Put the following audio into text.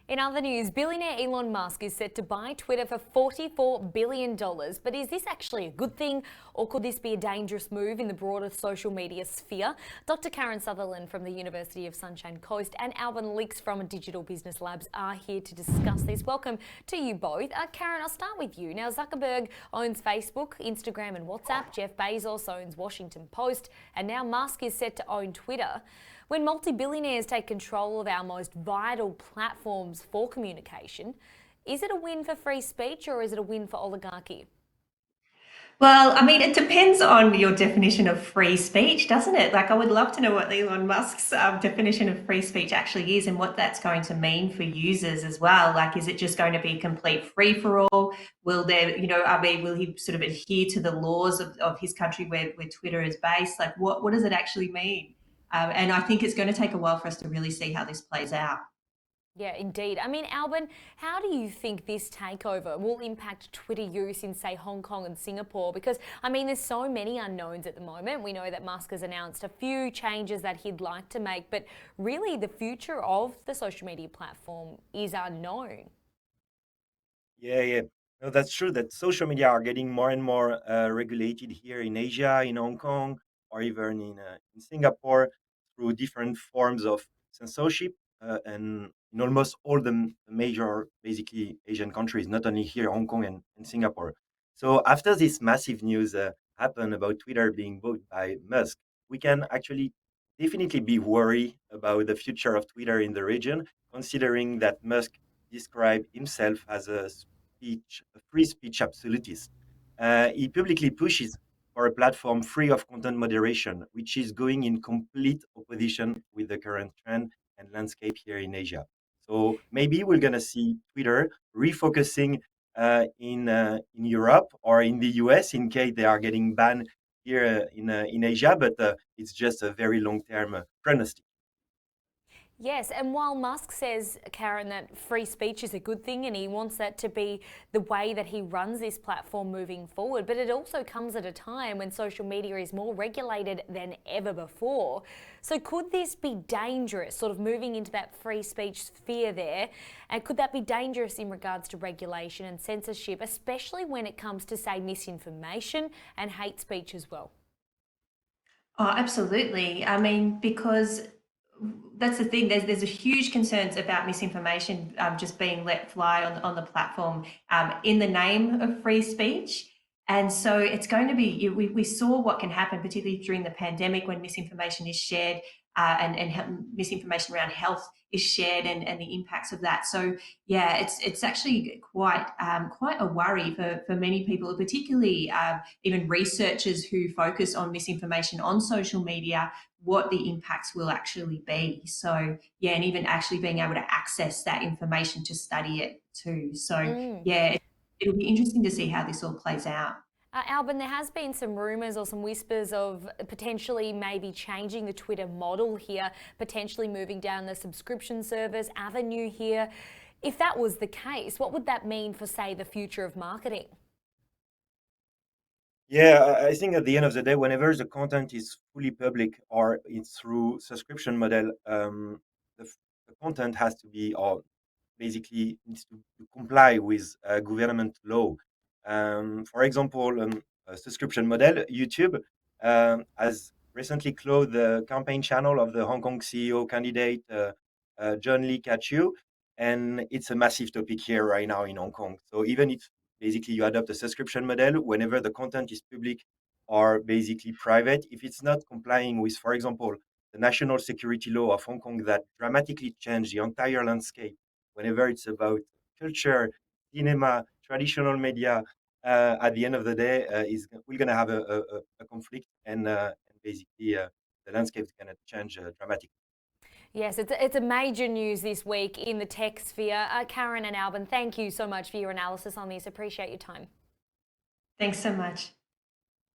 In other news, billionaire Elon Musk is set to buy Twitter for $44 billion. But is this actually a good thing, or could this be a dangerous move in the broader social media sphere? Dr. Karen Sutherland from the University of Sunshine Coast and Alvin Leaks from Digital Business Labs are here to discuss this. Welcome to you both. Karen, I'll start with you. Now, Zuckerberg owns Facebook, Instagram and WhatsApp. Jeff Bezos owns Washington Post. And now Musk is set to own Twitter. When multi-billionaires take control of our most vital platforms for communication, is it a win for free speech or is it a win for oligarchy? Well, I mean, it depends on your definition of free speech, doesn't it? Like, I would love to know what Elon Musk's definition of free speech actually is and what that's going to mean for users as well. Like, is it just going to be complete free for all? Will there, I mean, will he sort of adhere to the laws of his country where Twitter is based? Like, what does it actually mean? And I think it's going to take a while for us to really see how this plays out. Yeah, indeed. I mean, Albin, how do you think this takeover will impact Twitter use in, say, Hong Kong and Singapore? Because, I mean, there's so many unknowns at the moment. We know that Musk has announced a few changes that he'd like to make, but really the future of the social media platform is unknown. Yeah. No, that's true that social media are getting more and more regulated here in Asia, in Hong Kong, or even in Singapore through different forms of censorship and in almost all the major, basically, Asian countries, not only here, Hong Kong and Singapore. So after this massive news happened about Twitter being bought by Musk, we can actually definitely be worried about the future of Twitter in the region, considering that Musk described himself as a free speech absolutist. He publicly pushes for a platform free of content moderation, which is going in complete opposition with the current trend and landscape here in Asia. So maybe we're gonna see Twitter refocusing in Europe or in the US in case they are getting banned here in Asia, but it's just a very long term prognostic. Yes, and while Musk says, Karen, that free speech is a good thing and he wants that to be the way that he runs this platform moving forward, but it also comes at a time when social media is more regulated than ever before. So could this be dangerous, sort of moving into that free speech sphere there? And could that be dangerous in regards to regulation and censorship, especially when it comes to, say, misinformation and hate speech as well? Oh, absolutely. I mean, because that's the thing. There's a huge concerns about misinformation just being let fly on the platform in the name of free speech. And so it's going to be, we saw what can happen, particularly during the pandemic when misinformation is shared and misinformation around health is shared and the impacts of that. So yeah, it's actually quite a worry for many people, particularly even researchers who focus on misinformation on social media, what the impacts will actually be. So yeah, and even actually being able to access that information to study it too. So Mm. yeah, it'll be interesting to see how this all plays out. Albin, there has been some rumours or some whispers of potentially maybe changing the Twitter model here, potentially moving down the subscription service avenue here. If that was the case, what would that mean for, say, the future of marketing? Yeah, I think at the end of the day, whenever the content is fully public or it's through subscription model, the content has to be or basically needs to comply with government law. For example, a subscription model, YouTube has recently closed the campaign channel of the Hong Kong CEO candidate John Lee Kachu, and it's a massive topic here right now in Hong Kong. So even if basically you adopt a subscription model, whenever the content is public or basically private, if it's not complying with, for example, the national security law of Hong Kong that dramatically changed the entire landscape whenever it's about culture, cinema, traditional media, at the end of the day, we're going to have a conflict and basically the landscape is going to change dramatically. Yes, it's a major news this week in the tech sphere. Karen and Albin, thank you so much for your analysis on this. Appreciate your time. Thanks so much.